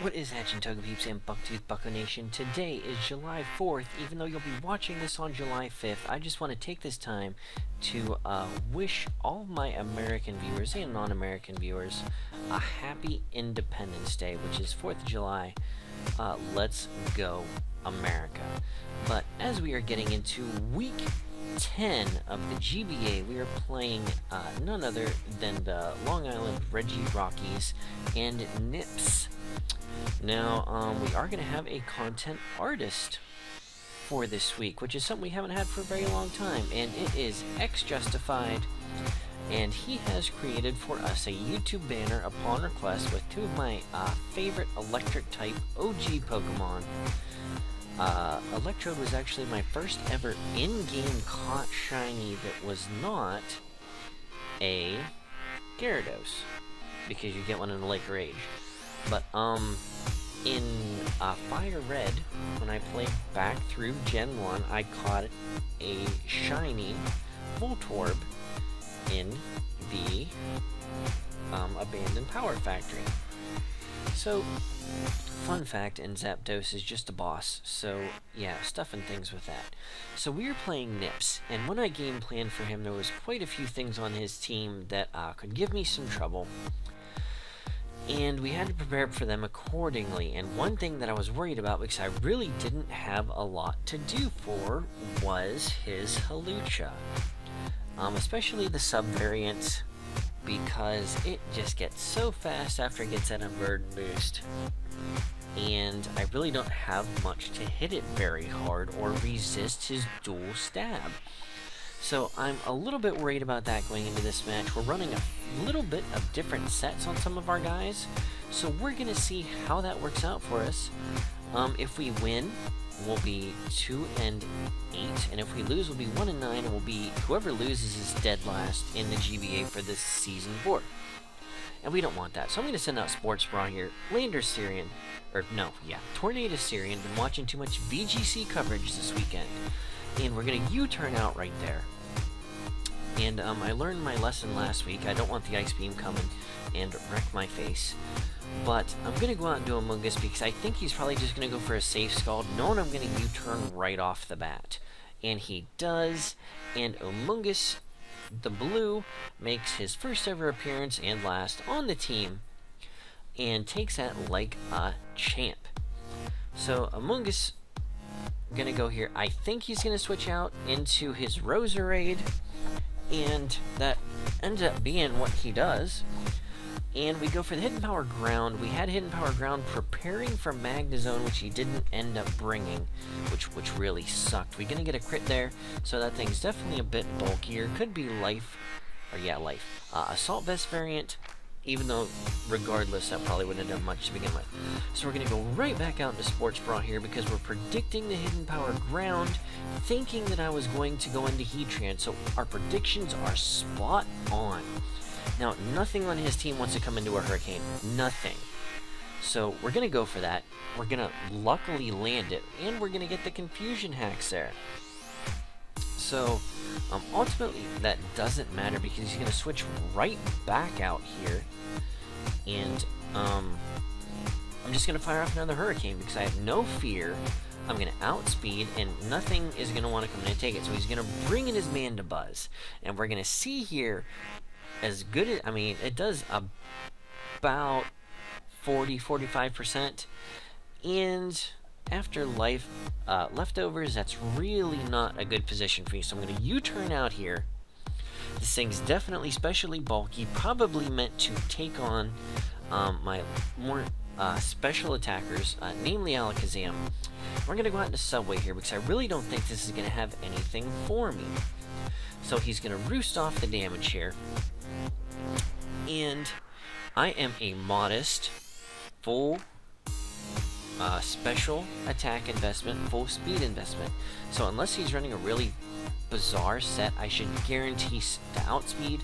What is Hatchin' Toga Peeps and Bucktooth Bucko Nation? Today is July 4th. Even though you'll be watching this on July 5th, I just want to take this time to wish all my American viewers and non-American viewers a happy Independence Day, which is 4th of July. Let's go, America. But as we are getting into week 10 of the GBA, we are playing none other than the Long Island Regi Rockies and Nips. Now, we are going to have a content artist for this week, which is something we haven't had for a very long time, and it is X Justified, and he has created for us a YouTube banner upon request with two of my favorite electric type OG Pokemon. Electrode was actually my first ever in-game caught shiny that was not a Gyarados, because you get one in the Lake Rage. But, in Fire Red, when I played back through Gen 1, I caught a shiny Voltorb in the abandoned Power Factory. So, fun fact, and Zapdos is just a boss, so yeah, stuff and things with that. So we were playing Nips, and when I game planned for him, there was quite a few things on his team that could give me some trouble. And we had to prepare for them accordingly, and one thing that I was worried about, because I really didn't have a lot to do for, was his Hawlucha. Especially the sub-variant, because it just gets so fast after it gets that Unburden boost. And I really don't have much to hit it very hard or resist his dual stab. So I'm a little bit worried about that going into this match. We're running a little bit of different sets on some of our guys, so we're going to see how that works out for us. If we win, we'll be 2-8, and if we lose, we'll be 1-9, and we'll be whoever loses is dead last in the GBA for this season 4. And we don't want that, so I'm going to send out Sports Bra here. Lander Syrian, Tornado Syrian, been watching too much VGC coverage this weekend. And we're going to U-turn out right there. And I learned my lesson last week. I don't want the Ice Beam coming and wreck my face. But I'm going to go out and do Amoonguss because I think he's probably just going to go for a safe Scald, knowing I'm going to U-turn right off the bat. And he does. And Amoonguss, the blue, makes his first ever appearance and last on the team. And takes that like a champ. So Amoonguss gonna go here. I think he's gonna switch out into his Roserade, and that ends up being what he does. And we go for the Hidden Power Ground. We had Hidden Power Ground preparing for Magnezone, which he didn't end up bringing, which really sucked. We're gonna get a crit there, so that thing's definitely a bit bulkier. Could be Life. Assault Vest variant. Even though, regardless, that probably wouldn't have done much to begin with. So we're going to go right back out into Sports Bra here because we're predicting the Hidden Power Ground, thinking that I was going to go into Heatran, so our predictions are spot on. Now, nothing on his team wants to come into a Hurricane. Nothing. So we're going to go for that. We're going to luckily land it, and we're going to get the Confusion Hacks there. So, ultimately, that doesn't matter because he's going to switch right back out here. And, I'm just going to fire off another Hurricane because I have no fear. I'm going to outspeed, and nothing is going to want to come in and take it. So he's going to bring in his Mandibuzz. And we're going to see here, as good as, it does about 40-45%. And after leftovers, that's really not a good position for you. So I'm going to U-turn out here. This thing's definitely specially bulky, probably meant to take on my more special attackers, namely Alakazam. We're going to go out into Subway here because I really don't think this is going to have anything for me. So he's going to roost off the damage here. And I am a modest, full special attack investment, full speed investment. So unless he's running a really bizarre set, I should guarantee the outspeed.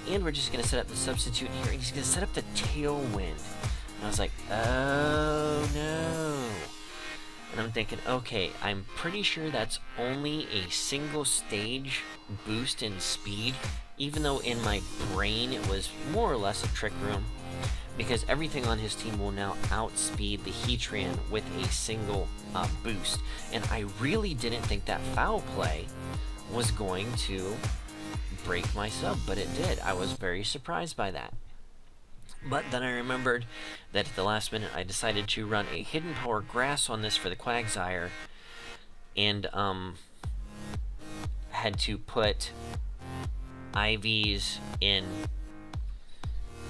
And we're just going to set up the substitute here. And he's going to set up the Tailwind. And I was like, oh no. And I'm thinking, okay, I'm pretty sure that's only a single stage boost in speed. even though in my brain it was more or less a trick room, because everything on his team will now outspeed the Heatran with a single boost. And I really didn't think that foul play was going to break my sub, but it did. I was very surprised by that. But then I remembered that at the last minute I decided to run a Hidden Power Grass on this for the Quagsire, and had to put IVs in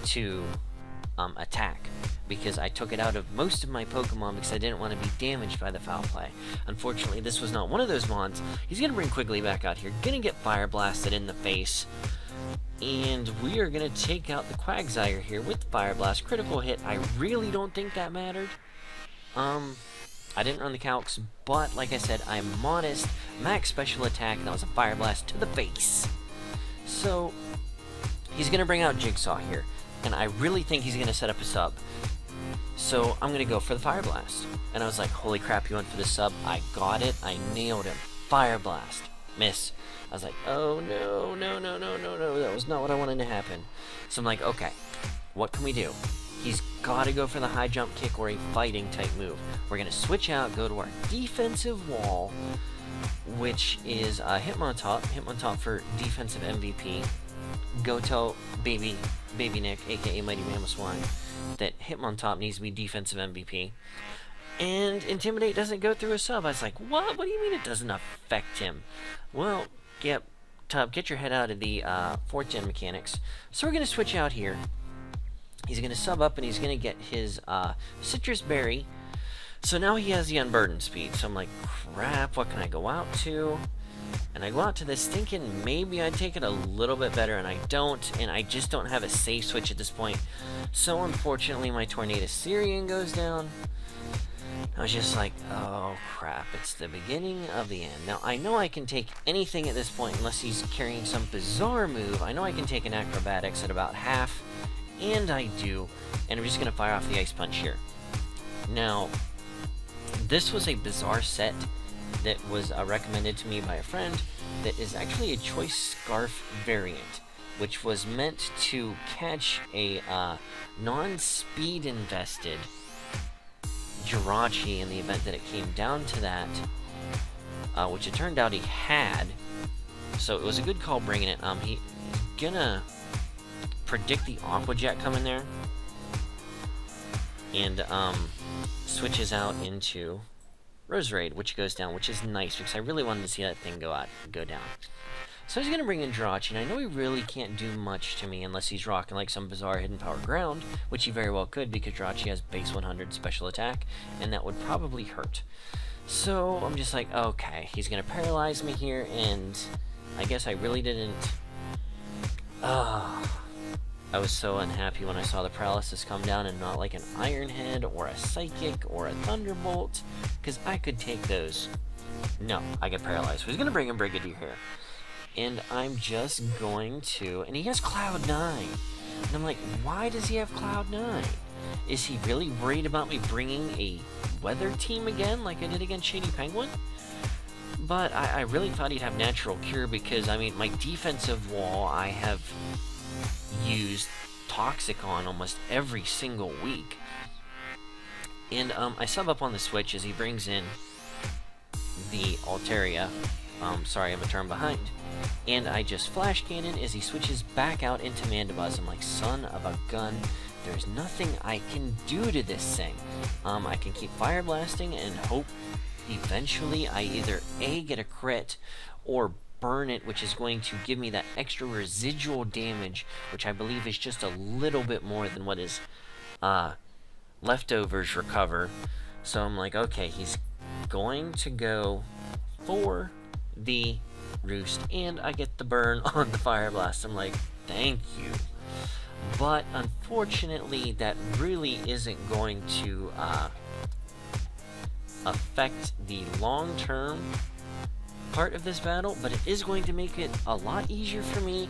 to attack, because I took it out of most of my Pokemon because I didn't want to be damaged by the foul play. Unfortunately, this was not one of those mons. He's going to bring Quigley back out here, going to get Fire Blasted in the face, and we are going to take out the Quagsire here with Fire Blast. Critical hit. I really don't think that mattered. I didn't run the calcs, but like I said, I'm modest. Max special attack, and that was a Fire Blast to the face. So, he's going to bring out Jigsaw here, and I really think he's going to set up a sub. So, I'm going to go for the Fire Blast. And I was like, holy crap, he went for the sub. I got it. I nailed him. Fire Blast. Miss. I was like, oh no, no, no, no, no, no. That was not what I wanted to happen. So I'm like, okay, what can we do? He's got to go for the high jump kick or a fighting type move. We're going to switch out, go to our defensive wall, which is Hitmontop. Hitmontop for defensive MVP. Go tell Baby Nick, aka Mighty Mamoswine, that Hitmontop needs to be defensive MVP. And Intimidate doesn't go through a sub. I was like, what? What do you mean it doesn't affect him? Well, yep, Tub, get your head out of the 4th gen mechanics. So we're going to switch out here. He's going to sub up, and he's going to get his Citrus Berry. So now he has the Unburdened speed. So I'm like, crap, what can I go out to? And I go out to this thinking maybe I'd take it a little bit better, and I don't. And I just don't have a safe switch at this point. So unfortunately, my Tornado Syrian goes down. I was just like, oh crap, it's the beginning of the end. Now, I know I can take anything at this point unless he's carrying some bizarre move. I know I can take an Acrobatics at about half, and I do, and I'm just going to fire off the Ice Punch here. Now, this was a bizarre set that was recommended to me by a friend that is actually a Choice Scarf variant, which was meant to catch a non-speed invested Jirachi in the event that it came down to that, which it turned out he had. So it was a good call bringing it. He's gonna predict the Aqua Jet coming there, and switches out into Roserade, which goes down, which is nice because I really wanted to see that thing go down. So he's gonna bring in Jirachi, and I know he really can't do much to me unless he's rocking like some bizarre Hidden Power Ground, which he very well could because Jirachi has base 100 special attack, and that would probably hurt. So I'm just like, okay, he's gonna paralyze me here, and I guess I really didn't. I was so unhappy when I saw the paralysis come down and not like an Iron Head or a Psychic or a Thunderbolt, because I could take those. No, I get paralyzed. So he's gonna bring in Brigadier here. And I'm just going to... And he has Cloud 9. And I'm like, why does he have Cloud 9? Is he really worried about me bringing a weather team again like I did against Shady Penguin? But I really thought he'd have Natural Cure because, I mean, my defensive wall I have used Toxic on almost every single week. And I sub up on the switch as he brings in the Altaria. Sorry, I'm a turn behind. And I just Flash Cannon as he switches back out into Mandibuzz. I'm like, son of a gun, there's nothing I can do to this thing. I can keep Fire Blasting and hope eventually I either A, get a crit, or burn it, which is going to give me that extra residual damage, which I believe is just a little bit more than what his leftovers recover. So I'm like, okay, he's going to go for the Roost, and I get the burn on the Fire Blast. I'm like, thank you. But unfortunately, that really isn't going to affect the long-term part of this battle, but it is going to make it a lot easier for me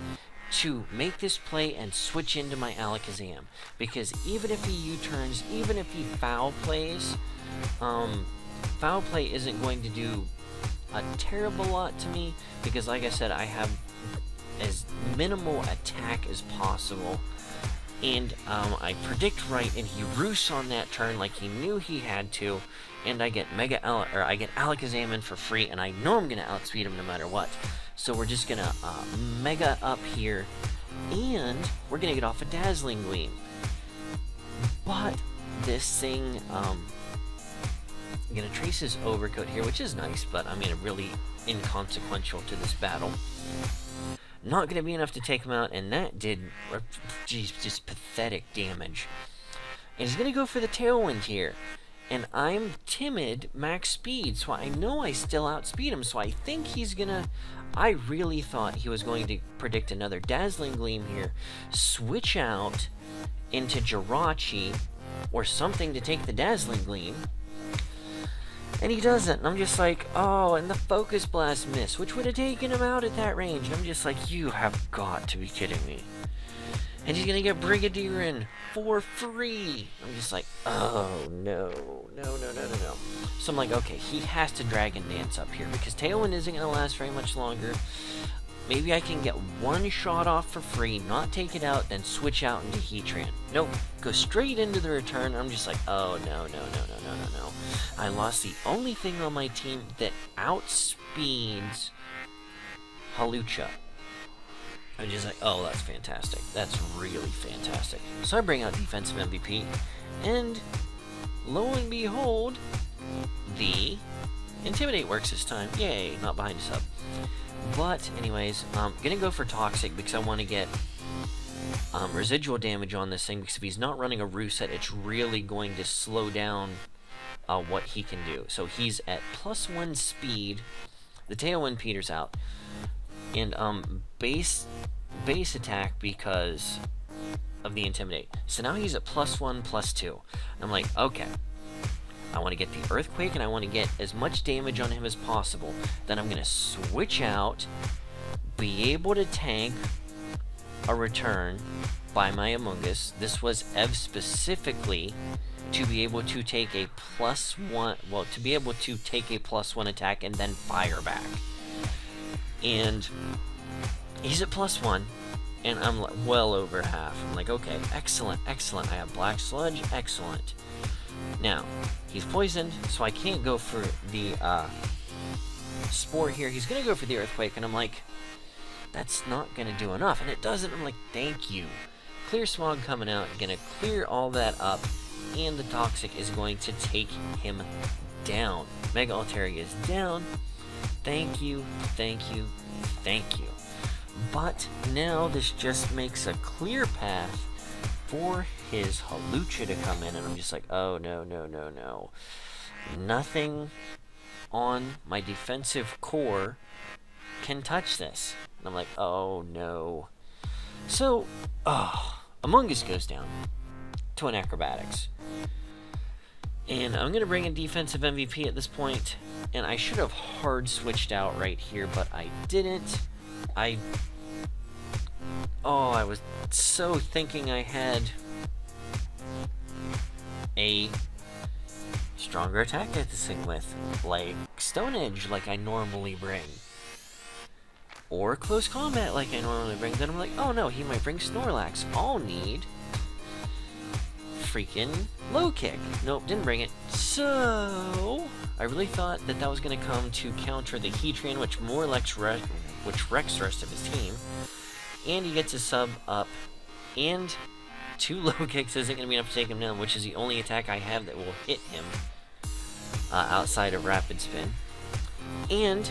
to make this play and switch into my Alakazam. Because even if he U-turns, even if he foul plays, foul play isn't going to do a terrible lot to me, because like I said, I have as minimal attack as possible. And I predict right, and he roosts on that turn like he knew he had to, and I get I get Alakazam in for free, and I know I'm gonna outspeed him no matter what. So we're just gonna Mega up here, and we're gonna get off a Dazzling Gleam. But this thing, I'm gonna trace his Overcoat here, which is nice, but I mean, really inconsequential to this battle. Not gonna be enough to take him out, and that did, geez, just pathetic damage. And he's gonna go for the Tailwind here. And I'm timid max speed, so I know I still outspeed him, so I think he's gonna... I really thought he was going to predict another Dazzling Gleam here, switch out into Jirachi or something to take the Dazzling Gleam, and he doesn't, and I'm just like, oh, and the Focus Blast miss, which would have taken him out at that range. I'm just like, you have got to be kidding me. And he's gonna get Brigadier in for free. I'm just like, oh, no. So I'm like, okay, he has to Dragon Dance up here, because Tailwind isn't gonna last very much longer. Maybe I can get one shot off for free, not take it out, then switch out into Heatran. Nope, go straight into the return. I'm just like, oh, no. I lost the only thing on my team that outspeeds Hawlucha. I'm just like, oh, that's fantastic. That's really fantastic. So I bring out Defensive MVP, and lo and behold, the Intimidate works this time. Yay, not behind a sub. But anyways, gonna go for Toxic because I want to get residual damage on this thing, because if he's not running a Roost set, it's really going to slow down what he can do. So he's at +1 speed. The Tailwind peters out, and base attack because of the Intimidate. So now he's at +1, +2. I'm like, okay, I want to get the Earthquake, and I want to get as much damage on him as possible. Then I'm going to switch out, be able to tank a return by my Amoonguss. This was Ev specifically to be able to take a +1, well, to be able to take a +1 attack and then fire back. And he's at +1, and I'm well over half. I'm like, okay, excellent. I have Black Sludge, excellent. Now, he's poisoned, so I can't go for the Spore here. He's gonna go for the Earthquake, and I'm like, that's not gonna do enough, and it doesn't. I'm like, thank you. Clear Smog coming out, gonna clear all that up, and the Toxic is going to take him down. Mega Altaria is down. Thank you. But now this just makes a clear path for his Hawlucha to come in, and I'm just like, oh, no. Nothing on my defensive core can touch this. And I'm like, oh, no. So, Amoonguss goes down to an Acrobatics. And I'm going to bring in Defensive MVP at this point, and I should have hard switched out right here, but I didn't. I was so thinking I had a stronger attack at this thing with, like Stone Edge, like I normally bring, or Close Combat like I normally bring. Then I'm like, oh no, he might bring Snorlax. I'll need freaking Low Kick. Nope, didn't bring it. So I really thought that was going to come to counter the Heatran, which wrecks the rest of his team. And he gets a sub up, and 2 Low Kicks isn't going to be enough to take him down, which is the only attack I have that will hit him outside of Rapid Spin. And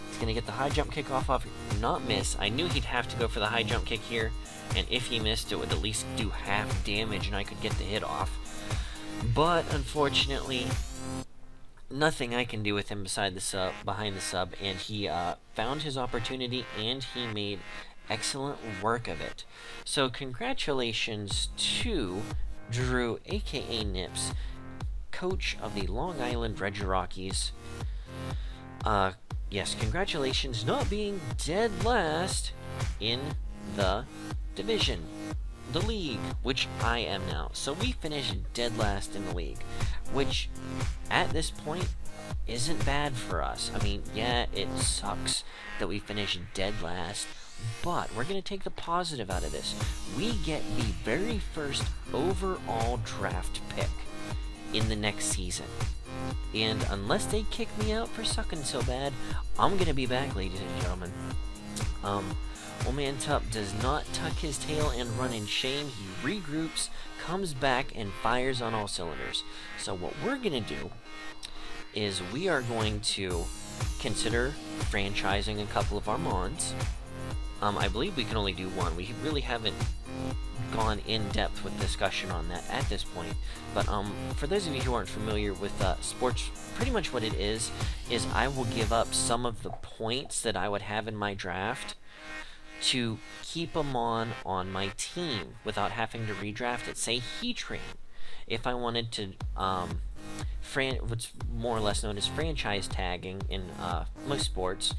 he's going to get the High Jump Kick off, not miss. I knew he'd have to go for the High Jump Kick here, and if he missed, it would at least do half damage, and I could get the hit off. But unfortunately, nothing I can do with him behind the sub, and he found his opportunity, and he made excellent work of it. So congratulations to Drew, aka Nips, coach of the Long Island Regi Rockies. Yes, congratulations, not being dead last in the division, the league, which I am now. So we finished dead last in the league, which at this point, isn't bad for us. I mean, yeah, it sucks that we finished dead last, but we're going to take the positive out of this. We get the very first overall draft pick in the next season. And unless they kick me out for sucking so bad, I'm going to be back, ladies and gentlemen. OldManTup does not tuck his tail and run in shame. He regroups, comes back, and fires on all cylinders. So what we're going to do is we are going to consider franchising a couple of our mons. I believe we can only do one. We really haven't gone in depth with discussion on that at this point. But for those of you who aren't familiar with sports, pretty much what it is I will give up some of the points that I would have in my draft to keep a mon on my team without having to redraft it. Say Heatran. If I wanted to what's more or less known as franchise tagging in most sports,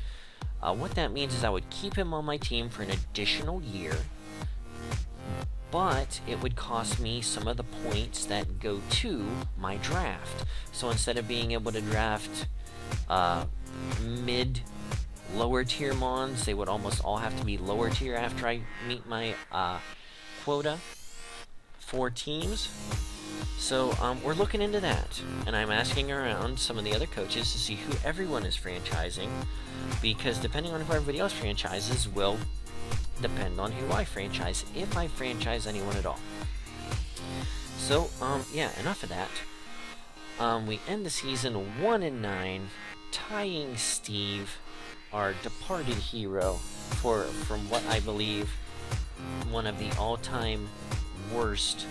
what that means is I would keep him on my team for an additional year, but it would cost me some of the points that go to my draft. So instead of being able to draft lower tier mons, they would almost all have to be lower tier after I meet my quota for teams. So we're looking into that, and I'm asking around some of the other coaches to see who everyone is franchising, because depending on who everybody else franchises will depend on who I franchise, if I franchise anyone at all. So yeah, enough of that. We end the season 1-9, tying Steve, our departed hero, from what I believe one of the all-time worst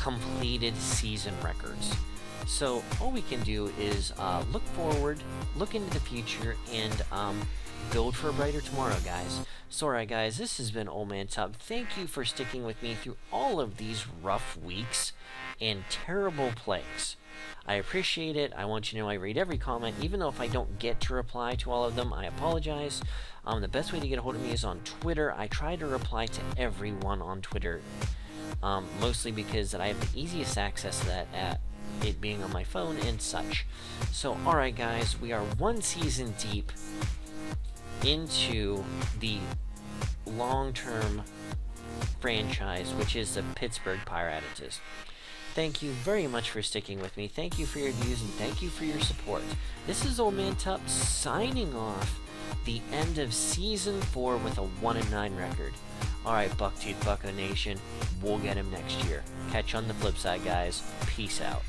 completed season records. So all we can do is look forward, look into the future, and build for a brighter tomorrow, guys. So alright guys, this has been OldManTup. Thank you for sticking with me through all of these rough weeks and terrible plays. I appreciate it. I want you to know I read every comment, even though if I don't get to reply to all of them, I apologize. The best way to get a hold of me is on Twitter. I try to reply to everyone on Twitter, mostly because I have the easiest access to that at it being on my phone and such. So alright guys, we are one season deep into the long-term franchise, which is the Pittsburgh Pirattatas. Thank you very much for sticking with me. Thank you for your views, and thank you for your support. This is OldManTup signing off the end of Season 4 with a 1-9 record. Alright, Bucktooth Bucko Nation, we'll get him next year. Catch you on the flip side, guys. Peace out.